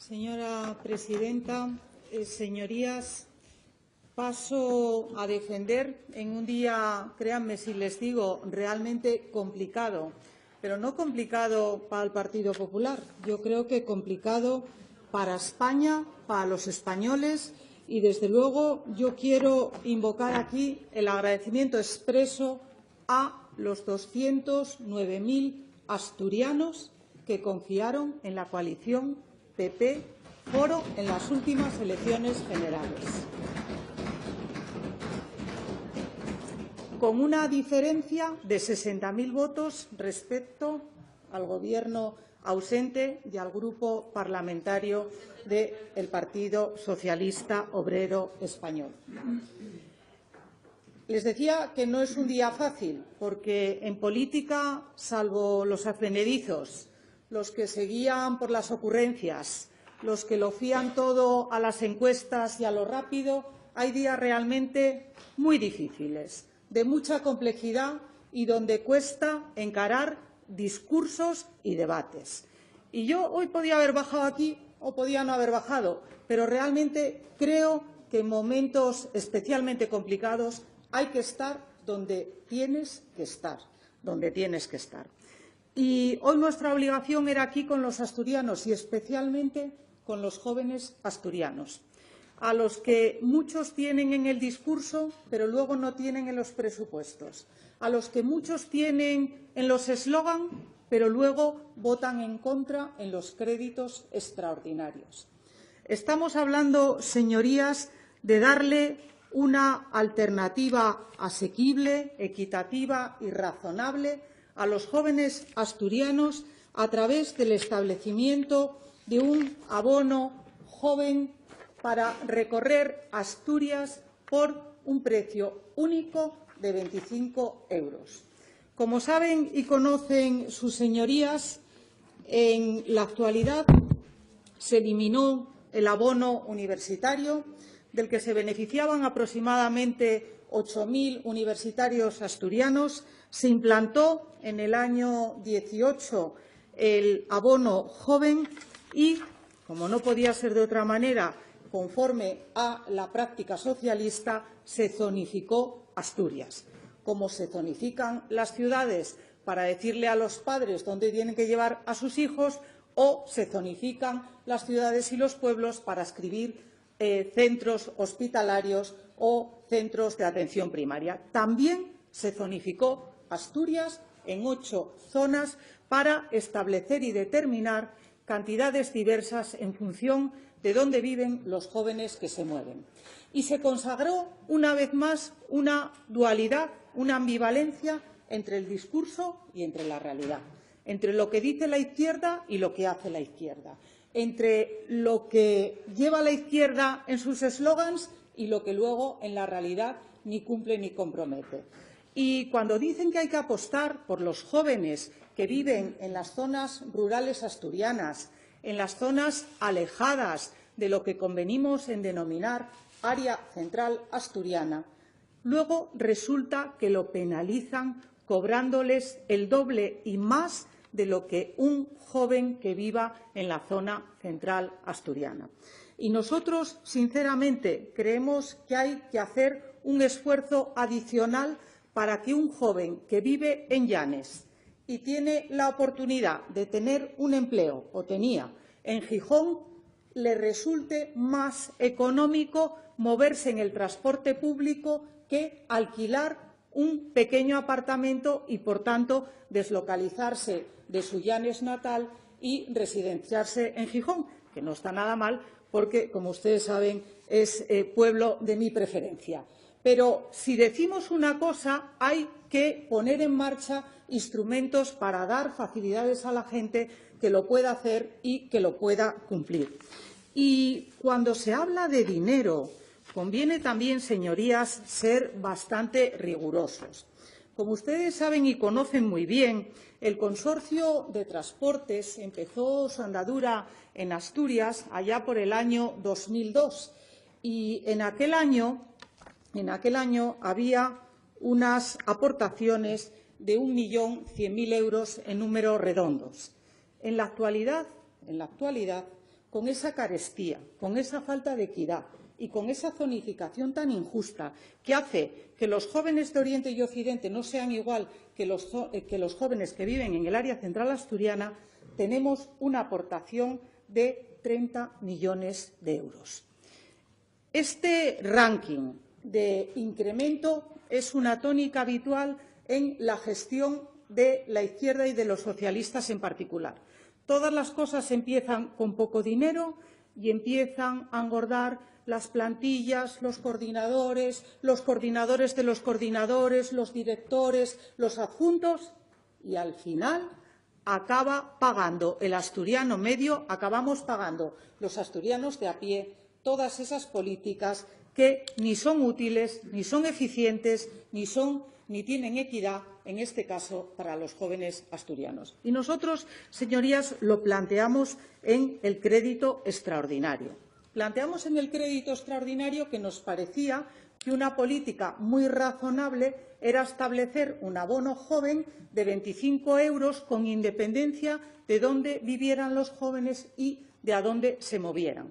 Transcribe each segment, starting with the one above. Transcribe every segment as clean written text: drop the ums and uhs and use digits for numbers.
Señora presidenta, señorías, paso a defender en un día, créanme si les digo, realmente complicado, pero no complicado para el Partido Popular. Yo creo que complicado para España, para los españoles y, desde luego, yo quiero invocar aquí el agradecimiento expreso a los 209.000 asturianos que confiaron en la coalición PP-Foro en las últimas elecciones generales. Con una diferencia de 60.000 votos respecto al Gobierno ausente y al Grupo Parlamentario del Partido Socialista Obrero Español. Les decía que no es un día fácil, porque en política, salvo los advenedizos, los que se guían por las ocurrencias, los que lo fían todo a las encuestas y a lo rápido, hay días realmente muy difíciles, de mucha complejidad y donde cuesta encarar discursos y debates. Y yo hoy podía haber bajado aquí o podía no haber bajado, pero realmente creo que en momentos especialmente complicados hay que estar donde tienes que estar, Y hoy nuestra obligación era aquí con los asturianos y especialmente con los jóvenes asturianos, a los que muchos tienen en el discurso, pero luego no tienen en los presupuestos, a los que muchos tienen en los eslogan, pero luego votan en contra en los créditos extraordinarios. Estamos hablando, señorías, de darle una alternativa asequible, equitativa y razonable a los jóvenes asturianos a través del establecimiento de un abono joven para recorrer Asturias por un precio único de 25 euros. Como saben y conocen sus señorías, en la actualidad se eliminó el abono universitario, del que se beneficiaban aproximadamente 8.000 universitarios asturianos. Se implantó en el año 18 el abono joven y, como no podía ser de otra manera, conforme a la práctica socialista, se zonificó Asturias. Como se zonifican las ciudades para decirle a los padres dónde tienen que llevar a sus hijos, o se zonifican las ciudades y los pueblos para adscribir centros hospitalarios o centros de atención primaria. También se zonificó Asturias en 8 zonas para establecer y determinar cantidades diversas en función de dónde viven los jóvenes que se mueven. Y se consagró una vez más una dualidad, una ambivalencia entre el discurso y entre la realidad, entre lo que dice la izquierda y lo que hace la izquierda, entre lo que lleva la izquierda en sus eslogans y lo que luego en la realidad ni cumple ni compromete. Y cuando dicen que hay que apostar por los jóvenes que viven en las zonas rurales asturianas, en las zonas alejadas de lo que convenimos en denominar área central asturiana, luego resulta que lo penalizan cobrándoles el doble y más de lo que un joven que viva en la zona central asturiana. Y nosotros, sinceramente, creemos que hay que hacer un esfuerzo adicional para que un joven que vive en Llanes y tiene la oportunidad de tener un empleo, o tenía, en Gijón, le resulte más económico moverse en el transporte público que alquilar un pequeño apartamento y, por tanto, deslocalizarse de su Llanes natal y residenciarse en Gijón, que no está nada mal porque, como ustedes saben, es pueblo de mi preferencia. Pero si decimos una cosa, hay que poner en marcha instrumentos para dar facilidades a la gente que lo pueda hacer y que lo pueda cumplir. Y cuando se habla de dinero, conviene también, señorías, ser bastante rigurosos. Como ustedes saben y conocen muy bien, el Consorcio de Transportes empezó su andadura en Asturias allá por el año 2002 y en aquel año había unas aportaciones de 1.100.000 euros en números redondos. En la actualidad, con esa carestía, con esa falta de equidad y con esa zonificación tan injusta que hace que los jóvenes de Oriente y Occidente no sean igual que los jóvenes que viven en el área central asturiana, tenemos una aportación de 30 millones de euros. Este ranking de incremento es una tónica habitual en la gestión de la izquierda y de los socialistas en particular. Todas las cosas empiezan con poco dinero y empiezan a engordar las plantillas, los coordinadores de los coordinadores, los directores, los adjuntos y al final acaba pagando el asturiano medio, acabamos pagando los asturianos de a pie todas esas políticas que ni son útiles, ni son eficientes, ni tienen equidad, en este caso, para los jóvenes asturianos. Y nosotros, señorías, lo planteamos en el crédito extraordinario. Planteamos en el crédito extraordinario que nos parecía que una política muy razonable era establecer un abono joven de 25 euros con independencia de dónde vivieran los jóvenes y de a dónde se movieran.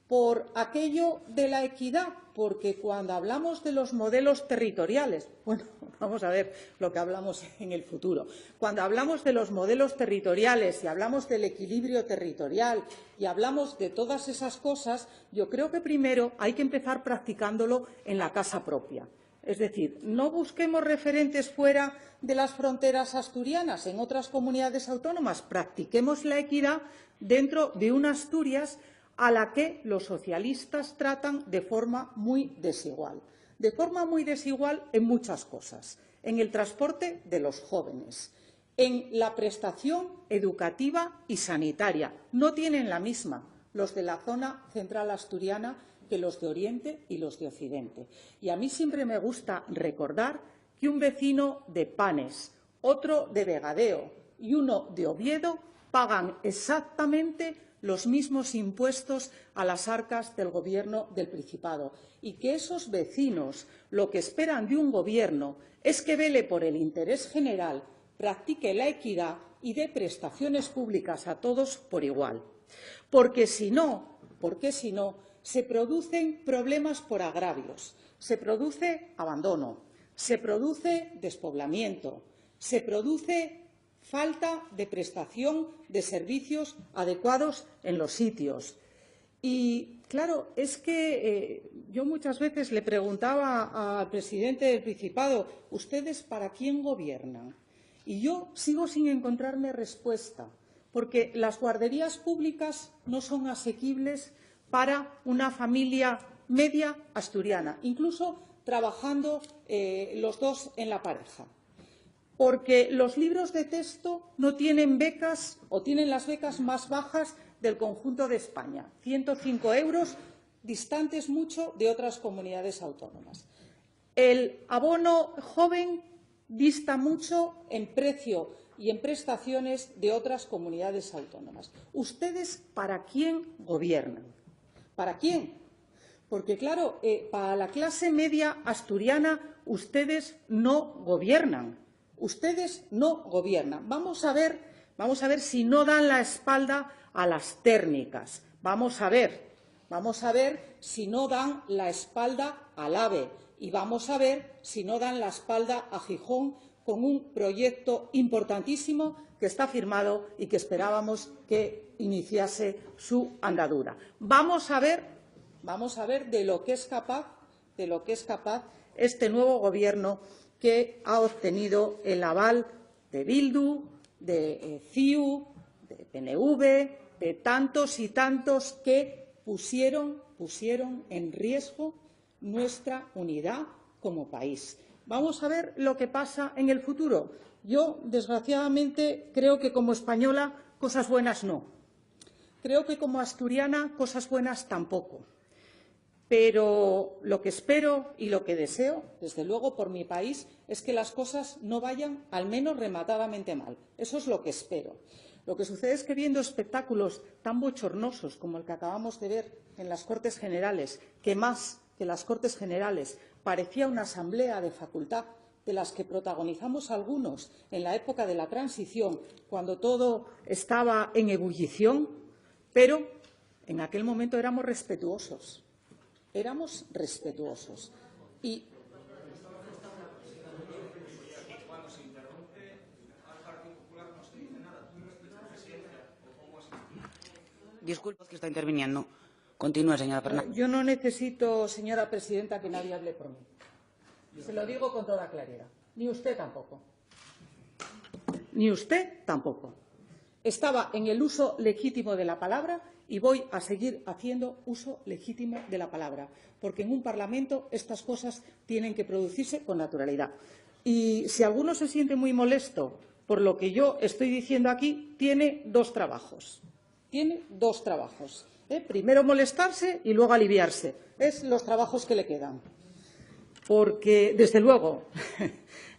Por aquello de la equidad, porque cuando hablamos de los modelos territoriales, bueno, vamos a ver lo que hablamos en el futuro. Cuando hablamos de los modelos territoriales y hablamos del equilibrio territorial y hablamos de todas esas cosas, yo creo que primero hay que empezar practicándolo en la casa propia. Es decir, no busquemos referentes fuera de las fronteras asturianas, en otras comunidades autónomas, practiquemos la equidad dentro de una Asturias a la que los socialistas tratan de forma muy desigual. De forma muy desigual en muchas cosas. En el transporte de los jóvenes, en la prestación educativa y sanitaria. No tienen la misma los de la zona central asturiana que los de Oriente y los de Occidente. Y a mí siempre me gusta recordar que un vecino de Panes, otro de Vegadeo y uno de Oviedo pagan exactamente los mismos impuestos a las arcas del Gobierno del Principado y que esos vecinos lo que esperan de un Gobierno es que vele por el interés general, practique la equidad y dé prestaciones públicas a todos por igual. Porque si no, se producen problemas por agravios, se produce abandono, se produce despoblamiento, se produce falta de prestación de servicios adecuados en los sitios. Y, claro, es que yo muchas veces le preguntaba al presidente del Principado, ¿ustedes para quién gobiernan? Y yo sigo sin encontrarme respuesta, porque las guarderías públicas no son asequibles para una familia media asturiana, incluso trabajando los dos en la pareja. Porque los libros de texto no tienen becas o tienen las becas más bajas del conjunto de España, 105 euros, distantes mucho de otras comunidades autónomas. El abono joven dista mucho en precio y en prestaciones de otras comunidades autónomas. ¿Ustedes para quién gobiernan? ¿Para quién? Porque, claro, para la clase media asturiana ustedes no gobiernan. Ustedes no gobiernan. Vamos a ver si no dan la espalda a las térmicas. Vamos a ver si no dan la espalda al AVE. Y vamos a ver si no dan la espalda a Gijón con un proyecto importantísimo que está firmado y que esperábamos que iniciase su andadura. Vamos a ver de lo que es capaz este nuevo Gobierno que ha obtenido el aval de Bildu, de CiU, de PNV, de tantos y tantos que pusieron en riesgo nuestra unidad como país. Vamos a ver lo que pasa en el futuro. Yo, desgraciadamente, creo que como española cosas buenas no. Creo que como asturiana cosas buenas tampoco. Pero lo que espero y lo que deseo, desde luego por mi país, es que las cosas no vayan al menos rematadamente mal. Eso es lo que espero. Lo que sucede es que viendo espectáculos tan bochornosos como el que acabamos de ver en las Cortes Generales, que más que las Cortes Generales parecía una asamblea de facultad de las que protagonizamos algunos en la época de la transición, cuando todo estaba en ebullición, pero En aquel momento éramos respetuosos. Éramos respetuosos. Y disculpe que está interviniendo. Continúe, señora Fernández. yo no necesito, señora presidenta, que nadie hable por mí. Se lo digo con toda claridad. Ni usted tampoco. Ni usted tampoco. Estaba en el uso legítimo de la palabra y voy a seguir haciendo uso legítimo de la palabra, porque en un Parlamento estas cosas tienen que producirse con naturalidad. Y si alguno se siente muy molesto por lo que yo estoy diciendo aquí, tiene dos trabajos. Tiene dos trabajos. Primero molestarse y luego aliviarse. Es los trabajos que le quedan. Porque, desde luego,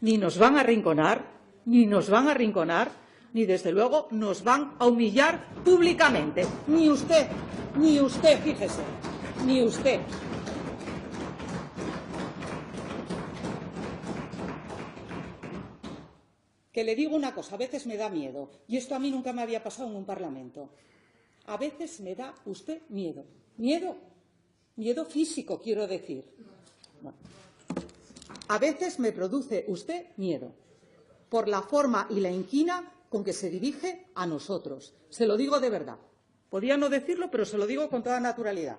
ni nos van a arrinconar, ni desde luego nos van a humillar públicamente. Ni usted, fíjese, ni usted. Que le digo una cosa, a veces me da miedo, y esto a mí nunca me había pasado en un Parlamento. A veces me da usted miedo. Miedo físico, quiero decir. Bueno. A veces me produce usted miedo por la forma y la inquina con que se dirige a nosotros. Se lo digo de verdad. Podía no decirlo, pero se lo digo con toda naturalidad.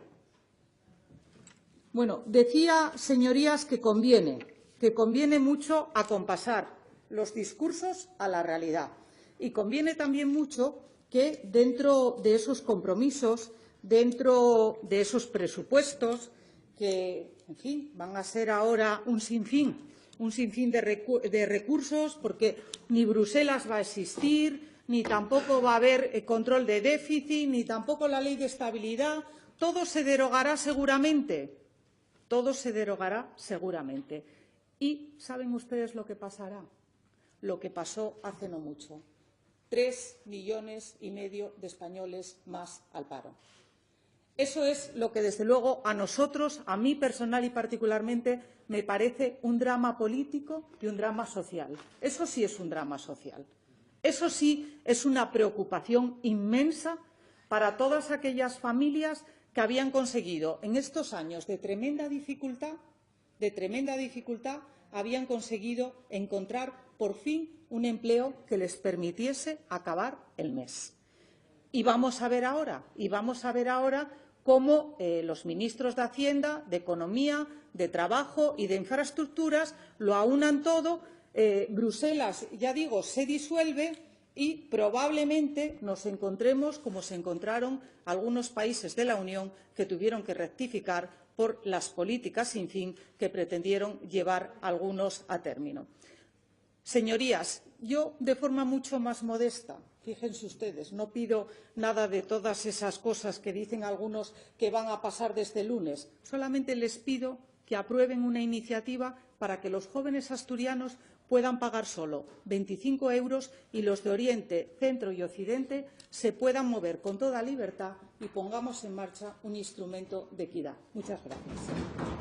Bueno, decía, señorías, que conviene mucho acompasar los discursos a la realidad. Y conviene también mucho que dentro de esos compromisos, dentro de esos presupuestos, que, en fin, van a ser ahora un sinfín de recursos, porque ni Bruselas va a existir, ni tampoco va a haber control de déficit, ni tampoco la ley de estabilidad. Todo se derogará seguramente. Todo se derogará seguramente. ¿Y saben ustedes lo que pasará? Lo que pasó hace no mucho. 3,5 millones de españoles más al paro. Eso es lo que, desde luego, a nosotros, a mí personal y particularmente, me parece un drama político y un drama social. Eso sí es un drama social. Eso sí es una preocupación inmensa para todas aquellas familias que habían conseguido, en estos años de tremenda dificultad, habían conseguido encontrar por fin un empleo que les permitiese acabar el mes. Y vamos a ver ahora cómo los ministros de Hacienda, de Economía, de Trabajo y de Infraestructuras lo aúnan todo. Bruselas, ya digo, se disuelve y probablemente nos encontremos como se encontraron algunos países de la Unión que tuvieron que rectificar por las políticas sin fin que pretendieron llevar algunos a término. Señorías, yo de forma mucho más modesta, fíjense ustedes, no pido nada de todas esas cosas que dicen algunos que van a pasar desde el lunes, solamente les pido que aprueben una iniciativa para que los jóvenes asturianos puedan pagar solo 25 euros y los de Oriente, Centro y Occidente se puedan mover con toda libertad y pongamos en marcha un instrumento de equidad. Muchas gracias.